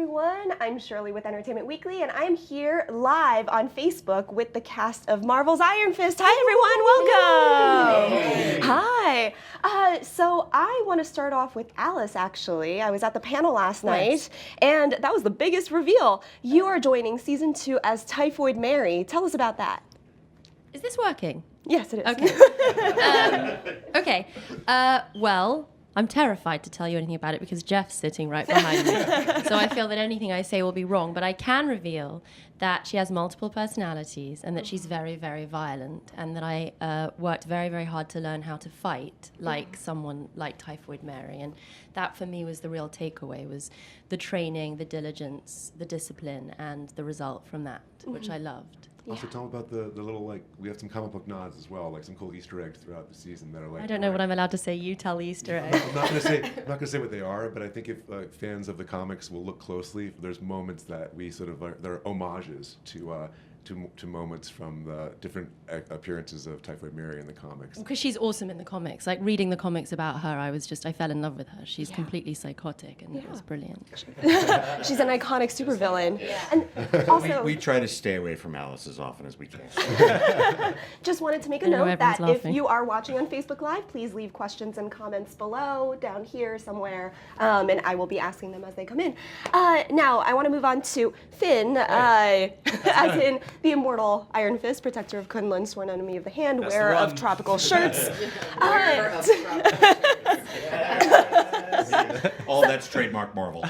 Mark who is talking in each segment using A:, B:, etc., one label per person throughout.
A: everyone. I'm Shirley with Entertainment Weekly, and I'm here live on Facebook with the cast of Marvel's Iron Fist. Hi, everyone. Welcome. Hi. So I want to start off with Alice, actually. I was at the panel last night, and that was the biggest reveal. You are joining season 2 as Typhoid Mary. Tell us about that.
B: Is this working?
A: Yes, it is.
B: Okay. Well, I'm terrified to tell you anything about it because Jeff's sitting right behind me. So I feel that anything I say will be wrong. But I can reveal that she has multiple personalities and that she's very, very violent, and that I worked very, very hard to learn how to fight like someone like Typhoid Mary. And that for me was the real takeaway, was the training, the diligence, the discipline, and the result from that, which I loved.
C: Also, tell them about the little, like, we have some comic book nods as well, like some cool Easter eggs throughout the season that are like.
B: I don't know what I'm allowed to say. You tell the Easter egg.
C: I'm not gonna say what they are, but I think if fans of the comics will look closely, there's moments that we sort of they're homages to moments from the different appearances of Typhoid Mary in the comics.
B: Because she's awesome in the comics. Like, reading the comics about her, I fell in love with her. She's completely psychotic, and it was brilliant.
A: She's an iconic supervillain. Yeah. And also,
D: we try to stay away from Alice as often as we can.
A: Just wanted to make a note that if you are watching on Facebook Live, please leave questions and comments below, down here somewhere, and I will be asking them as they come in. Now, I want to move on to Finn, as in the immortal Iron Fist, protector of Kunlun, sworn enemy of the hand, wearer of tropical shirts.
D: All that's trademark Marvel.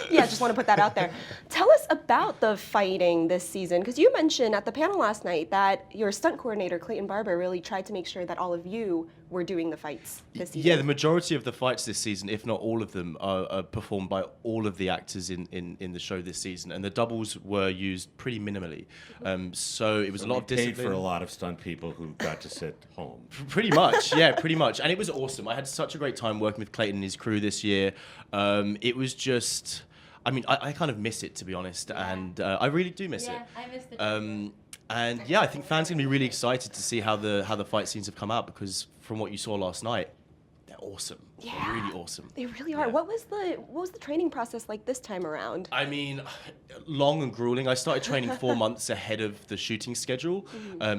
A: Yeah, just want to put that out there. Tell us about the fighting this season, because you mentioned at the panel last night that your stunt coordinator, Clayton Barber, really tried to make sure that all of you were doing the fights this season.
E: Yeah, the majority of the fights this season, if not all of them, are performed by all of the actors in the show this season, and the doubles were used pretty minimally. So it was a lot of discipline.
D: Paid for a lot of stunt people who got to sit home.
E: Pretty much, yeah, pretty much. And it was awesome. I had such a great time working with Clayton and his crew this year. It was just, I mean, I kind of miss it, to be honest, and I really do miss it.
B: Yeah, I miss the
E: And yeah, I think fans are going to be really excited to see how the fight scenes have come out, because from what you saw last night, they're awesome.
A: Yeah,
E: they're really awesome.
A: They really are.
E: Yeah.
A: What was the training process like this time around?
E: I mean, long and grueling. I started training 4 months ahead of the shooting schedule,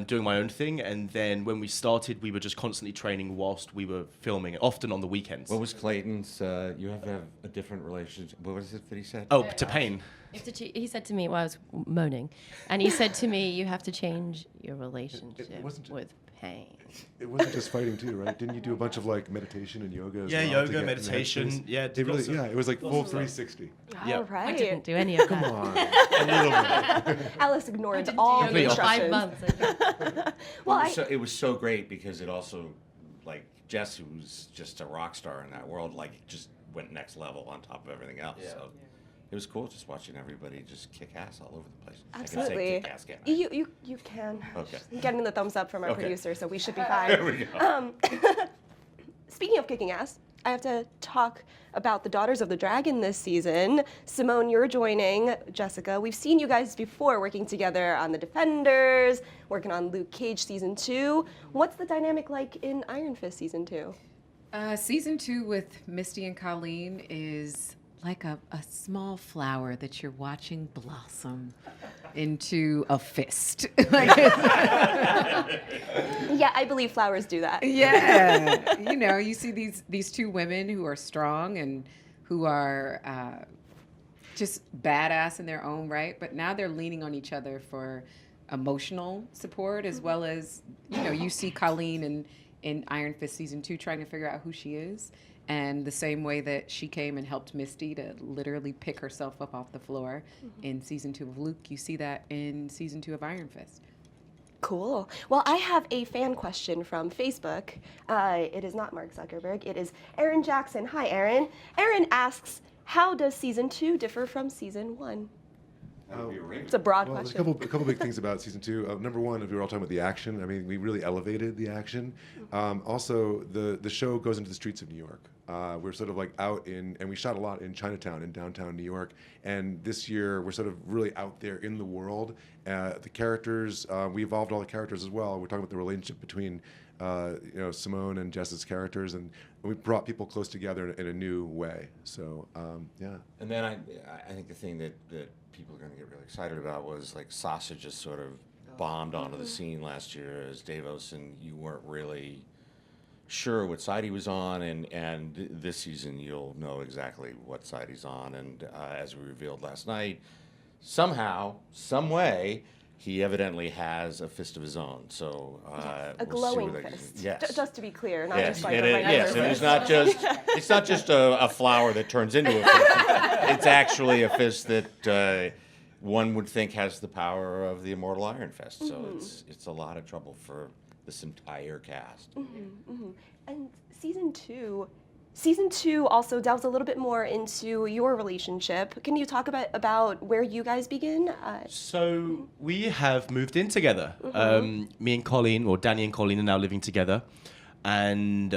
E: doing my own thing, and then when we started, we were just constantly training whilst we were filming, often on the weekends.
D: What was Clayton's? You have to have a different relationship. What was it that he said?
E: Oh, to pain.
B: He said to me, well, I was moaning, and he said to me, you have to change your relationship with pain.
C: It wasn't just fighting too, right? Didn't you do a bunch of like meditation and yoga? As
E: Yeah,
C: well
E: yoga,
C: to get in the
E: meditation.
C: headspace?
E: Yeah,
C: It was like full 360.
E: Yeah.
A: All right.
B: I didn't do any of that.
C: Come on, a little bit.
A: Alice ignored all the
B: For 5
A: instructions.
B: months.
A: Well,
D: It was so great because it also, like, Jess, who's just a rock star in that world, like, just went next level on top of everything else. Yeah. So it was cool just watching everybody just kick ass all over the place.
A: Absolutely.
D: I can say kick ass, can't I?
A: You can.
D: Okay.
A: I'm getting the thumbs up from our
D: Okay.
A: producer, so we should be fine.
D: There we go.
A: Speaking of kicking ass, I have to talk about the Daughters of the Dragon this season. Simone, you're joining Jessica. We've seen you guys before working together on The Defenders, working on Luke Cage season 2. What's the dynamic like in Iron Fist season 2?
F: Season 2 with Misty and Colleen is like a small flower that you're watching blossom into a fist.
A: Yeah, I believe flowers do that.
F: Yeah. You know, you see these two women who are strong and who are just badass in their own right, but now they're leaning on each other for emotional support, as well as, you know, you see Colleen in Iron Fist season 2 trying to figure out who she is. And the same way that she came and helped Misty to literally pick herself up off the floor in season 2 of Luke, you see that in season 2 of Iron Fist.
A: Cool. Well, I have a fan question from Facebook. It is not Mark Zuckerberg. It is Aaron Jackson. Hi, Aaron. Aaron asks, how does season 2 differ from season 1? It's a broad
C: Well, there's
A: question.
C: a couple big things about season 2. Number one, if we were all talking about the action, I mean, we really elevated the action. Also, the show goes into the streets of New York. We're sort of like out and we shot a lot in Chinatown, in downtown New York. And this year, we're sort of really out there in the world. The characters, we evolved all the characters as well. We're talking about the relationship between Simone and Jess's characters, and we brought people close together in a new way. So yeah.
D: And then I think the thing that people are going to get really excited about was like Sasha just sort of bombed onto the scene last year as Davos, and you weren't really sure what side he was on, and this season you'll know exactly what side he's on. And as we revealed last night, somehow, some way, he evidently has a fist of his own. So
A: a glowing fist.
D: Yes.
A: Just to be clear, not
D: Yes,
A: just like
D: and
A: a
D: it,
A: regular
D: yes, and
A: fist.
D: it's not just a flower that turns into a fist. It's actually a fist that one would think has the power of the immortal Iron Fist. So it's a lot of trouble for this entire cast.
A: And season two also delves a little bit more into your relationship. Can you talk about where you guys begin?
E: So we have moved in together. Me and Colleen, or Danny and Colleen, are now living together, and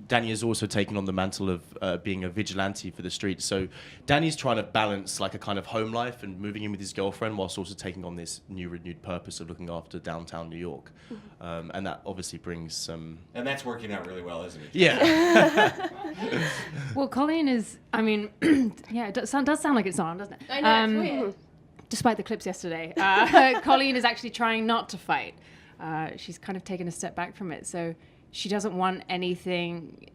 E: Danny has also taken on the mantle of being a vigilante for the streets. So Danny's trying to balance like a kind of home life and moving in with his girlfriend whilst also taking on this renewed purpose of looking after downtown New York. And that obviously brings some...
D: And that's working out really well, isn't it?
E: Yeah.
G: Well, Colleen is, I mean, yeah, it does sound like it's on, doesn't it?
B: I know, it's weird.
G: Despite the clips yesterday, Colleen is actually trying not to fight. She's kind of taken a step back from it. So she doesn't want anything.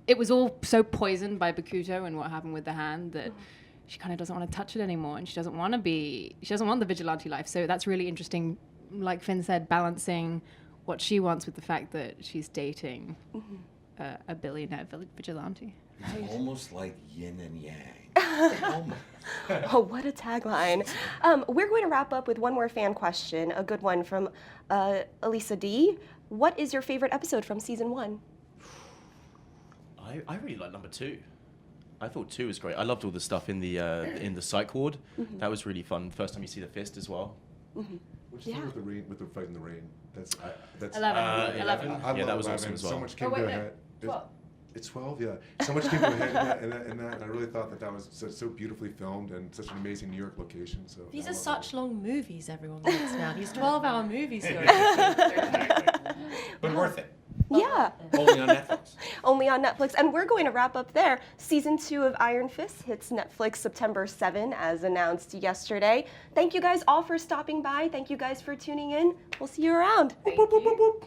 G: It was all so poisoned by Bakuto and what happened with the hand that she kind of doesn't want to touch it anymore, and she doesn't want the vigilante life. So that's really interesting, like Finn said, balancing what she wants with the fact that she's dating a billionaire vigilante.
D: It's almost like yin and yang. Almost.
A: Oh, what a tagline. We're going to wrap up with one more fan question, a good one from Elisa D. What is your favorite episode from season 1?
E: I really like number 2. I thought 2 was great. I loved all the stuff in the psych ward. That was really fun. First time you see the fist as well.
C: Which is with the rain, with the fight in the rain. That's
G: 11.
E: 11.
C: I
E: Yeah,
C: love
E: that was
C: 11.
E: awesome as well.
C: So much came to a head. It's 12, yeah. So much came to a head in that, and I really thought that was so beautifully filmed and such an amazing New York location. So
B: These
C: I
B: are
C: love
B: such
C: it.
B: long movies everyone makes now. These 12-hour movies.
D: But worth it.
A: Yeah.
D: Only on Netflix.
A: Only on Netflix. And we're going to wrap up there. Season 2 of Iron Fist hits Netflix September 7, as announced yesterday. Thank you guys all for stopping by. Thank you guys for tuning in. We'll see you around.
G: Thank you.